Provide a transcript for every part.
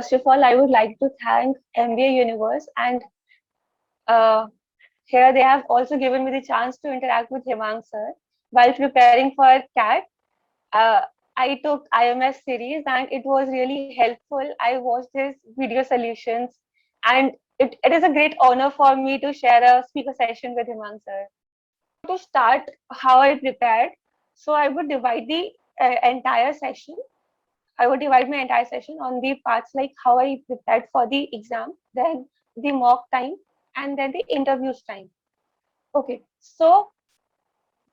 First of all, I would like to thank MBA Universe, and uh, here they have also given me the chance to interact with Hemang sir. While preparing for CAT, uh, I took IMS series and it was really helpful. I watched his video solutions, and it is a great honor for me to share a speaker session with Hemang sir. To start how I prepared, so I would divide the entire session. I would divide my entire session on the parts like how I prepared for the exam, then the mock time, and then the interviews time. Okay, so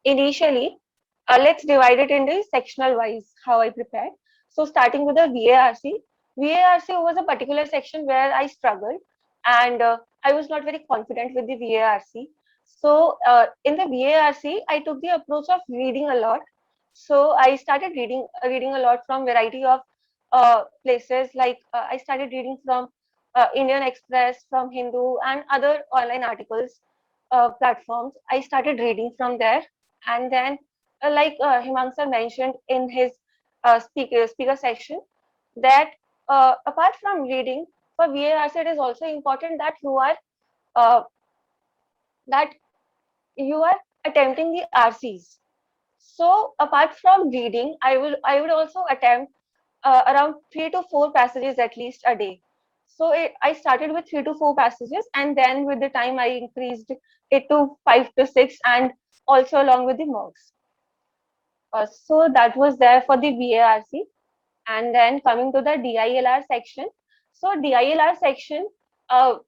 initially, let's divide it into sectional wise how I prepared. So starting with the VARC, VARC was a particular section where I struggled, and I was not very confident with the VARC. So in the VARC, I took the approach of reading a lot. So I started reading a lot from variety of places. Like I started reading from Indian Express, from Hindu, and other online articles platforms. I started reading from there, and then like Himang sir mentioned in his speaker section, that apart from reading for VARC, it is also important that uh, that you are attempting the RCs. So apart from reading, I would also attempt around 3 to 4 passages at least a day. So I started with 3 to 4 passages, and then with the time I increased it to 5 to 6, and also along with the mocks. So that was there for the VARC, and then coming to the DILR section. So DILR section, uh,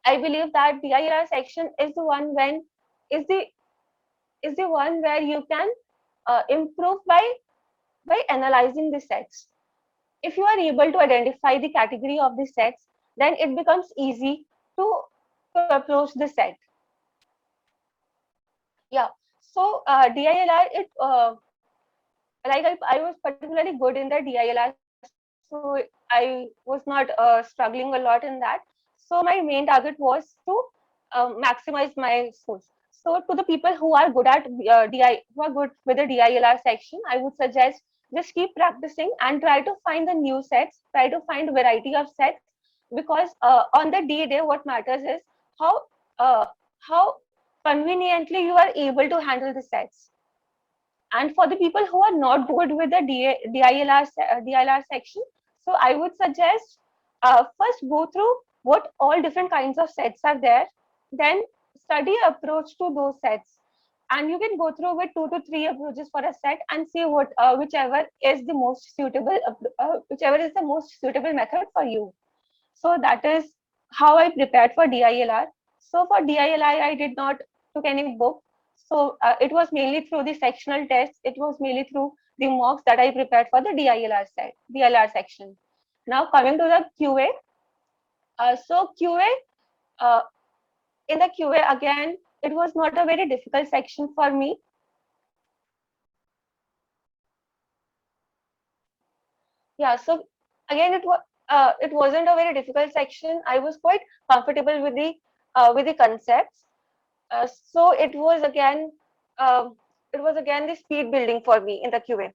I believe that DILR section is the one when is the one where you can improve by analyzing the sets. If you are able to identify the category of the sets, then it becomes easy to, to approach the set. Yeah. So DILR, I was particularly good in the DILR, so I was not struggling a lot in that. So my main target was to maximize my scores. So to the people who are good at who are good with the DILR section, I would suggest just keep practicing and try to find the new sets, try to find variety of sets, because on the D day, what matters is how uh, how conveniently you are able to handle the sets. And for the people who are not good with the DILR section, so I would suggest first go through what all different kinds of sets are there, then study approach to those sets. And you can go through with 2 to 3 approaches for a set and see what whichever is the most suitable method for you. So that is how I prepared for DILR. So for DILR, I did not took any book. So it was mainly through the sectional tests. It was mainly through the mocks that I prepared for the DILR section. Now coming to the QA. So QA, uh, in the QA again, it was not a very difficult section for me. Yeah. So again, it wasn't a very difficult section. I was quite comfortable with the concepts. So uh, it was again the speed building for me in the QA.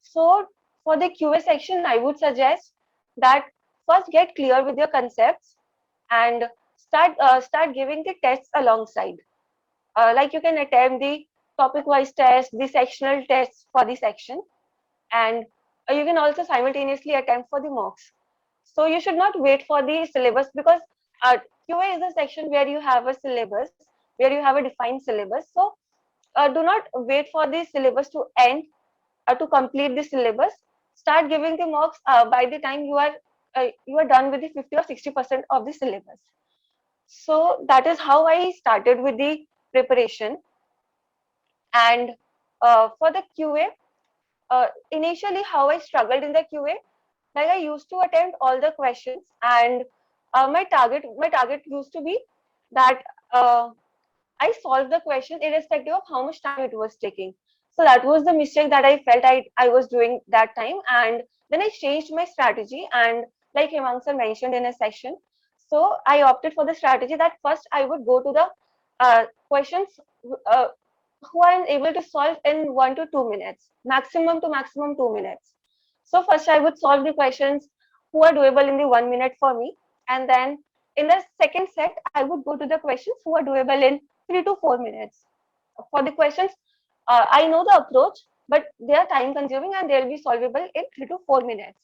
So for the QA section, I would suggest that first get clear with your concepts and start giving the tests alongside. Like you can attempt the topic-wise test, the sectional tests for the section, and you can also simultaneously attempt for the mocks. So you should not wait for the syllabus, because uh, QA is a section where you have a syllabus, where you have a defined syllabus. So do not wait for the syllabus to end to complete the syllabus. Start giving the mocks by the time you are done with the 50 or 60% of the syllabus. So that is how I started with the preparation. And for the QA, initially how I struggled in the QA, like I used to attempt all the questions, and my target used to be that I solved the question irrespective of how much time it was taking. So that was the mistake that I felt I was doing that time. And then I changed my strategy. And like Hemang sir mentioned in a session, so I opted for the strategy that first I would go to the questions uh, who are able to solve in 1 to 2 minutes, maximum to maximum 2 minutes. So first I would solve the questions who are doable in the 1 minute for me. And then in the second set, I would go to the questions who are doable in 3 to 4 minutes. For the questions, I know the approach, but they are time consuming and they'll be solvable in 3 to 4 minutes.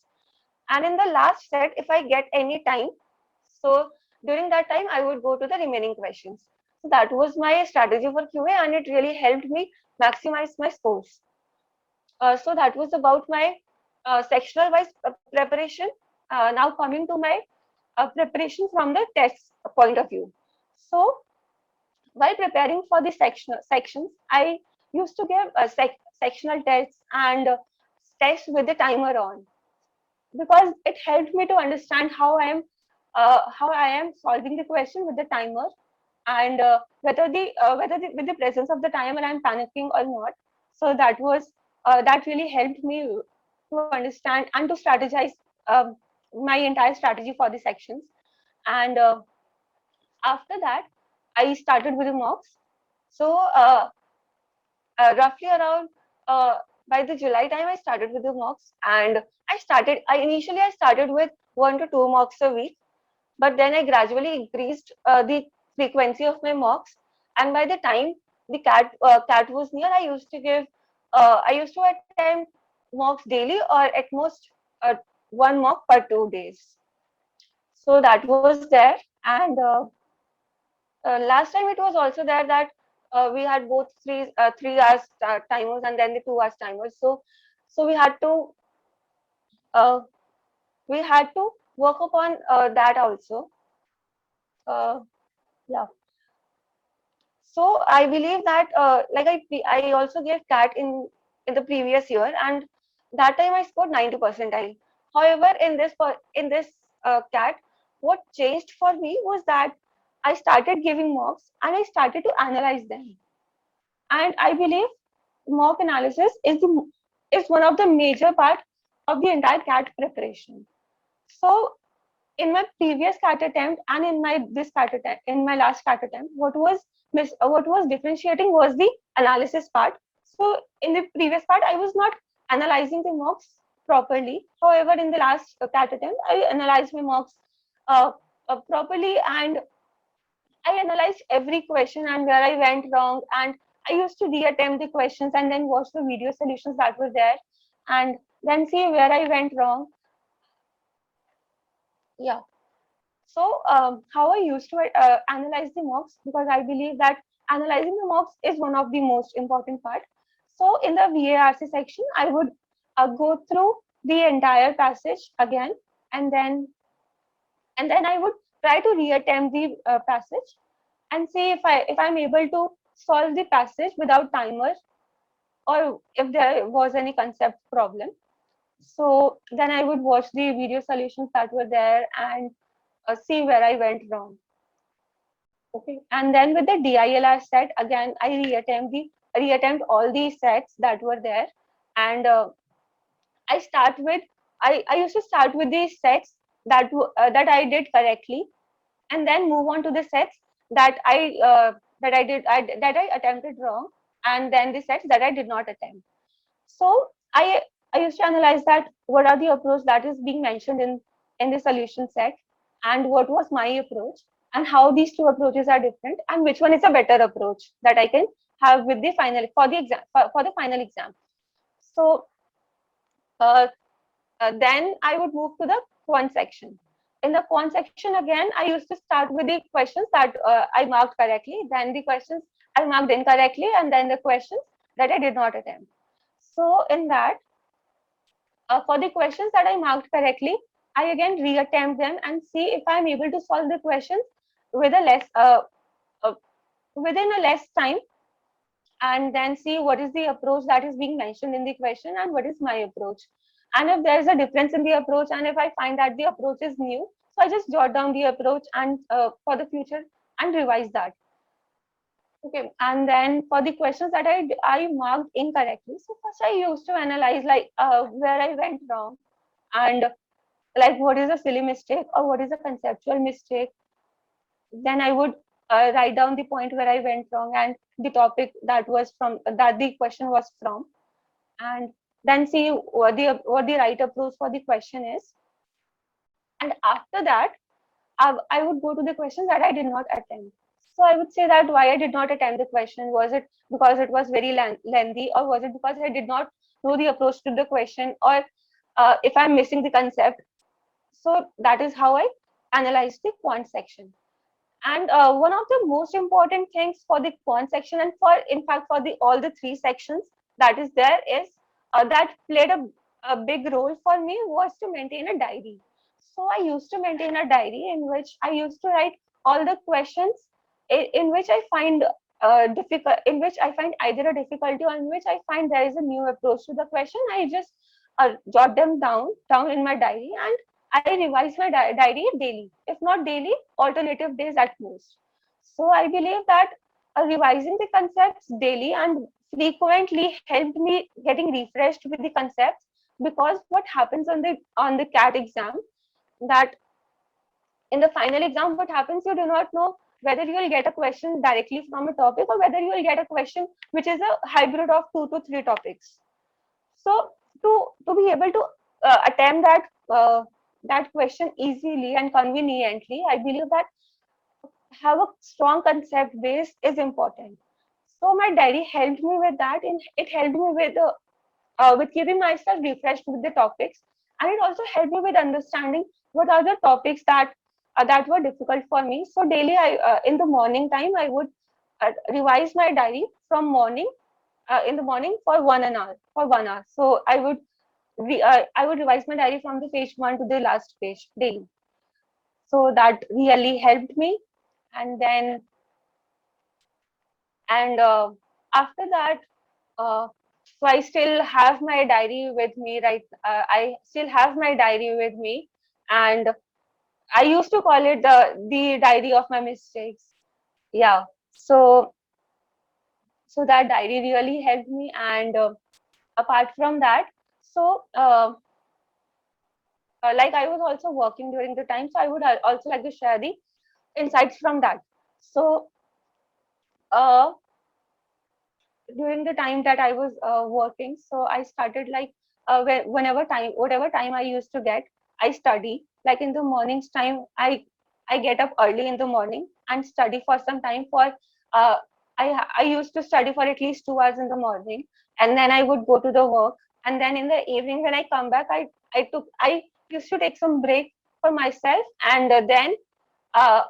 And in the last set, if I get any time, so during that time, I would go to the remaining questions. So that was my strategy for QA, and it really helped me maximize my scores. So that was about my sectional wise preparation. Now coming to my preparation from the test point of view. So while preparing for the sections, I used to give sectional tests and tests with the timer on, because it helped me to understand how I am solving the question with the timer, and whether with the presence of the timer I'm panicking or not. So that really helped me to understand and to strategize my entire strategy for the sections. And after that, I started with the mocks. So roughly around uh, by the July time, I started with the mocks, and I started with 1 to 2 mocks a week, but then I gradually increased the frequency of my mocks. And by the time the cat was near, I used to attempt mocks daily, or at most one mock per 2 days. So that was there. And last time it was also there that we had both 3 hours timers and then the 2 hours timers. So uh, we had to work upon that also. Uh, yeah. So I believe that like I also gave CAT in the previous year, and that time I scored 90 percentile. However, in this CAT, what changed for me was that I started giving mocks and I started to analyze them. And I believe mock analysis is one of the major part of the entire CAT preparation. So in my previous CAT attempt and in my this CAT attempt, in my last CAT attempt, what was differentiating was the analysis part. So in the previous part, I was not analyzing the mocks properly. However, in the last CAT attempt, I analyzed my mocks properly, and I analyzed every question and where I went wrong. And I used to reattempt the questions and then watch the video solutions that were there, and then see where I went wrong. Yeah. So how I used to analyze the mocks, because I believe that analyzing the mocks is one of the most important part. So in the VARC section, I would go through the entire passage again, and then I would try to reattempt the passage and see if I'm able to solve the passage without timer, or if there was any concept problem. So then I would watch the video solutions that were there and see where I went wrong. Okay, and then with the DILR set, again, I reattempt all the sets that were there, and I start with I used to start with the sets that I did correctly, and then move on to the sets that I attempted wrong, and then the sets that I did not attempt. So I used to analyze that what are the approach that is being mentioned in the solution set, and what was my approach, and how these two approaches are different, and which one is a better approach that I can have with the final for the exam for the final exam. So uh, then I would move to the quant section. In the quant section, again, I used to start with the questions that I marked correctly, then the questions I marked incorrectly, and then the questions that I did not attempt. So in that, for the questions that I marked correctly, I again reattempt them and see if I'm able to solve the questions with a uh, within a less time, and then see what is the approach that is being mentioned in the question and what is my approach. And if there is a difference in the approach, and if I find that the approach is new, so I just jot down the approach and for the future and revise that. Okay, and then for the questions that I marked incorrectly, so first I used to analyze like where I went wrong, and like what is a silly mistake or what is a conceptual mistake. Then I would write down the point where I went wrong and the topic that the question was from, and then see what the right approach for the question is. And after that, I would go to the questions that I did not attempt. So I would say that why I did not attempt the question, was it because it was very lengthy, or was it because I did not know the approach to the question, or if I'm missing the concept. So that is how I analyze the quant section. And one of the most important things for the quant section, and for in fact for the all the three sections that is there, is that played a big role for me, was to maintain a diary. So I used to maintain a diary in which I used to write all the questions in which I find difficult, in which I find either a difficulty, or in which I find there is a new approach to the question. I just jot them down in my diary, and I revise my diary daily, if not daily, alternative days at most. So I believe that revising the concepts daily and frequently helped me getting refreshed with the concepts. Because what happens on the CAT exam, that in the final exam, what happens, you do not know whether you will get a question directly from a topic, or whether you will get a question which is a hybrid of 2 to 3 topics. So to be able to attempt that question easily and conveniently, I believe that have a strong concept base is important. So my diary helped me with that, and it helped me with keeping myself refreshed with the topics, and it also helped me with understanding what are the topics that were difficult for me. So daily, I in the morning time, I would revise my diary from morning in the morning for 1 hour, for 1 hour. So I would revise my diary from the page one to the last page daily. So that really helped me. And then and after that, so I still have my diary with me, right? I still have my diary with me, and I used to call it the diary of my mistakes. Yeah. So that diary really helped me. And apart from that, so like I was also working during the time, so I would also like to share the insights from that. So uh, during the time that I was working, so I started like whatever time I used to get, I study. Like in the mornings time, I get up early in the morning and study for some time. Uh, I used to study for at least 2 hours in the morning, and then I would go to the work. And then in the evening when I come back, I used to take some break for myself, uh,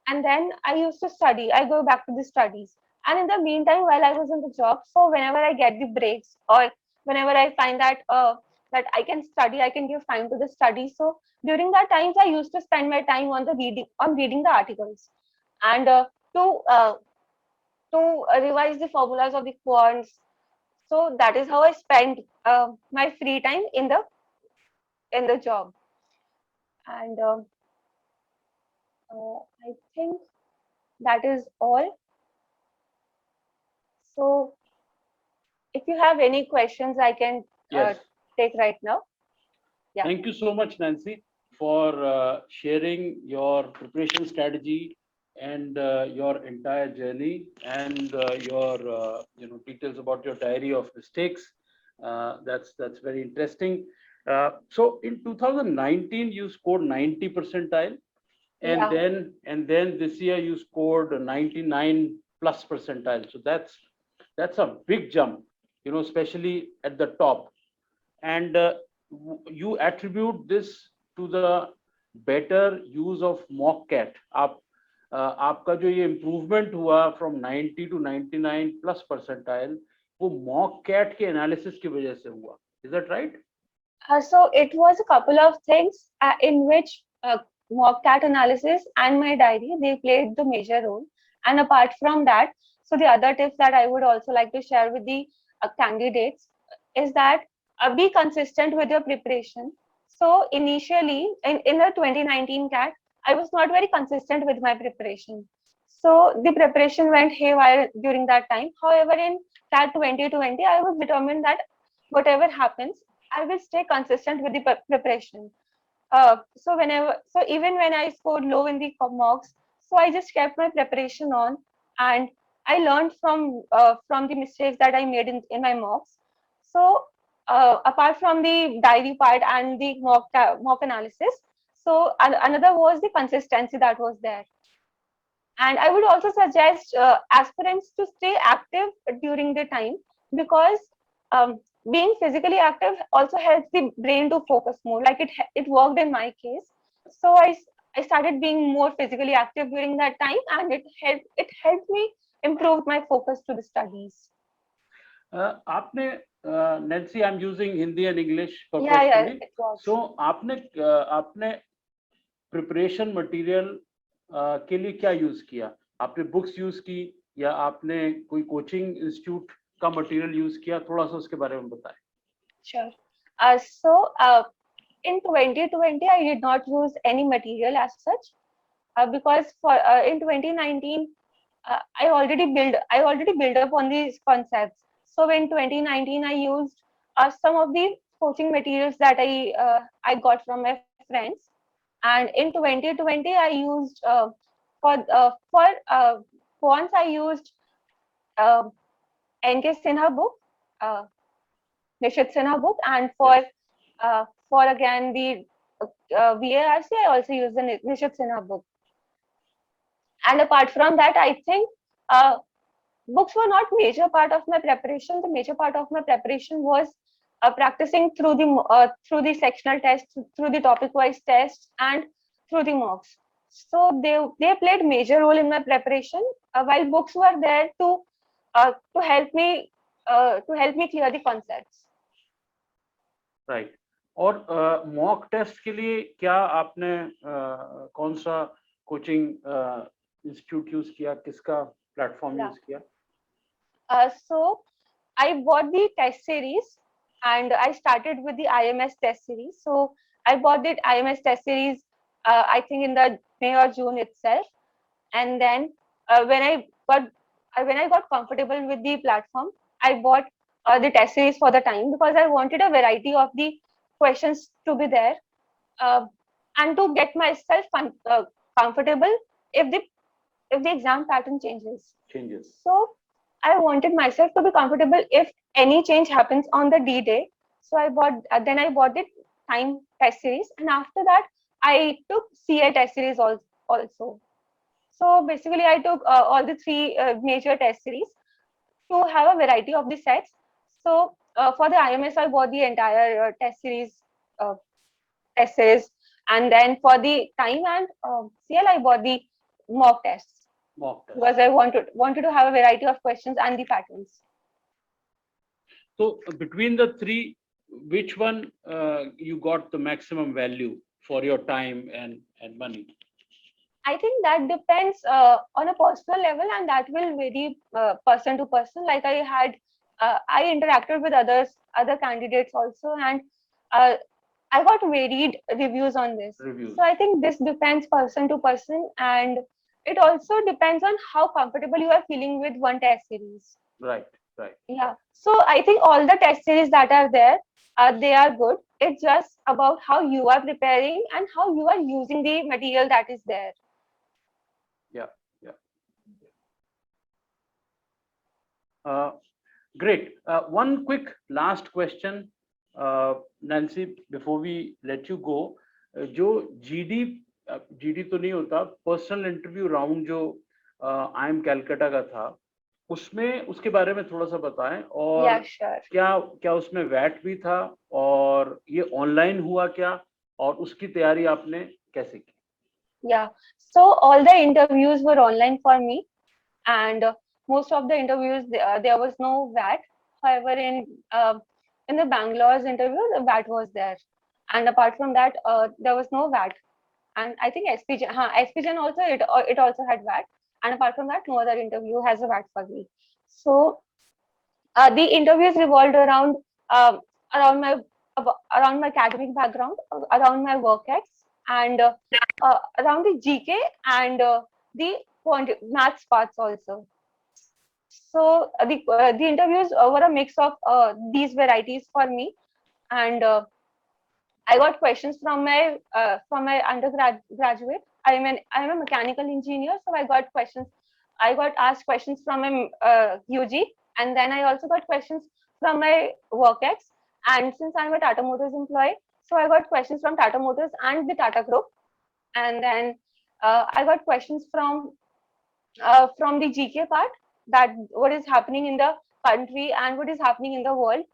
and then I used to study. I go back to the studies. And in the meantime, while I was in the job, so whenever I get the breaks, or whenever I find that I can study, I can give time to the study. So during that times, I used to spend my time on reading the articles, and to uh, to revise the formulas of the quants. So that is how I spend my free time in the job. And I think that is all. So if you have any questions, I can Yes. take right now. Yeah. Thank you so much, Nancy, for sharing your preparation strategy and your entire journey, and your details about your diary of mistakes. That's very interesting. So in 2019, you scored 90 percentile, and Yeah. then this year you scored 99 plus percentile. So that's a big jump, especially at the top. And you attribute this to the better use of mock cat. आपका जो ये improvement हुआ from 90 to 99 plus percentile, वो mock cat के analysis की वजह से हुआ. Is that right? So it was a couple of things in which mock cat analysis and my diary, they played the major role. And apart from that, so the other tips that I would also like to share with the candidates is that be consistent with your preparation. So initially in the 2019 cat, I was not very consistent with my preparation. So the preparation went haywire during that time. However, in cat 2020, I was determined that whatever happens, I will stay consistent with the preparation. So even when I scored low in the mocks, so I just kept my preparation on, and I learned from the mistakes that I made in my mocks. So apart from the diary part and the mock analysis, So another was the consistency that was there. And I would also suggest aspirants to stay active during the time, because um, being physically active also helps the brain to focus more. Like it worked in my case. So I started being more physically active during that time, and it helped me improve my focus to the studies. आपने Nancy, I'm using Hindi and English Yeah, purposefully. it was. So आपने preparation material के लिए क्या use किया? आपने books use की या आपने कोई कोचिंग इंस्टीट्यूट का मटेरियल यूज किया? थोड़ा सा उसके बारे में बताएं. Sure. So in 2020, I did not use any material as such, because for in 2019, I already built up on these concepts. So in 2019, I used some of the coaching materials that I got from my friends, and in 2020, I used for once I used uh, N.K. Sinha book, uh, Nishit Sinha book, and for again the VARC, I also used the Nishit Sinha book. And apart from that, I think uh, books were not major part of my preparation. The major part of my preparation was practicing through the sectional tests, through the topic wise tests, and through the mocks. So they played major role in my preparation, while books were there to help me clear the concepts. Right. और mock test के लिए क्या आपने कौन सा coaching institute use किया? किसका platform use किया? So I bought the test series, and I started with the IMS test series. So I bought the IMS test series, I think in the May or June itself. And then when I got comfortable with the platform, I bought the test series for the time, because I wanted a variety of the questions to be there, uh, and to get myself comfortable if the exam pattern changes. So I wanted myself to be comfortable if any change happens on the D day. So then I bought the time test series, and after that I took CA test series also. So basically, I took all the three major test series to have a variety of the sets. So for the IMS, I bought the entire uh, test series, and then for the time and CL, I bought the mock tests, mock test. because I wanted to have a variety of questions and the patterns. So between the three, which one you got the maximum value for your time and money? I think that depends on a personal level, and that will vary person to person. Like I interacted with other candidates also, and I got varied reviews on this. Reviews. So I think this depends person to person, and it also depends on how comfortable you are feeling with one test series. Right. Yeah. So I think all the test series that are there, they are good. It's just about how you are preparing and how you are using the material that is there. Yeah. Great. One quick last question, Nancy, before we let you go. जो GD तो नहीं होता, personal interview round जो IIM Calcutta का था, उसमें उसके बारे में थोड़ा सा बताएं. और Yeah, sure. क्या उसमें वैट भी था, और ये ऑनलाइन हुआ क्या, और उसकी तैयारी आपने कैसे की? Yeah. So all the interviews were online for me, and most of the interviews there was no VAT. However, in the Bangalore's interview, the VAT was there, and apart from that, there was no VAT. And I think SPGen also it also had VAT, and apart from that, no other interview has a VAT for me. So the interviews revolved uh, around my around my academic background, around my work ex, and around the GK and the maths parts also. So the interviews were a mix of these varieties for me, and I got questions from my undergraduate. I'm a mechanical engineer, so I got questions. I got asked questions from my UG, and then I also got questions from my work ex. And since I'm a Tata Motors employee, so I got questions from Tata Motors and the Tata Group. and then I got questions from the GK part, that what is happening in the country and what is happening in the world.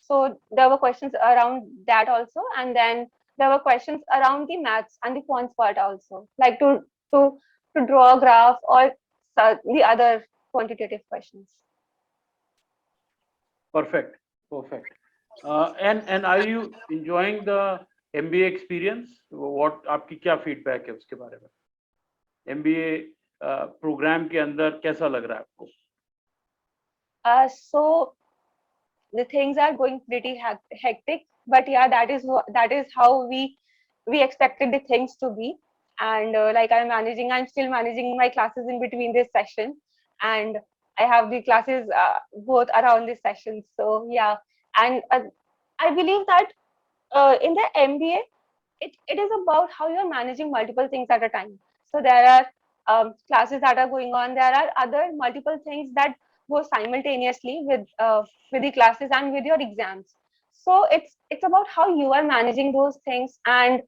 So there were questions around that also, and then there were questions around the maths and the fonts part also, like to to draw a graph or the other quantitative questions. Perfect, perfect. And are you enjoying the MBA experience? What आपकी क्या feedback है उसके बारे में? MBA programme के अंदर कैसा लग रहा है आपको? So the things are going pretty hectic, but yeah, that is how we expected the things to be. And like I'm still managing my classes in between this session, and I have the classes both around this session. So yeah, and I believe that in the MBA, it is about how you're managing multiple things at a time. So there are classes that are going on. There are other multiple things that go simultaneously with the classes and with your exams. So it's about how you are managing those things, and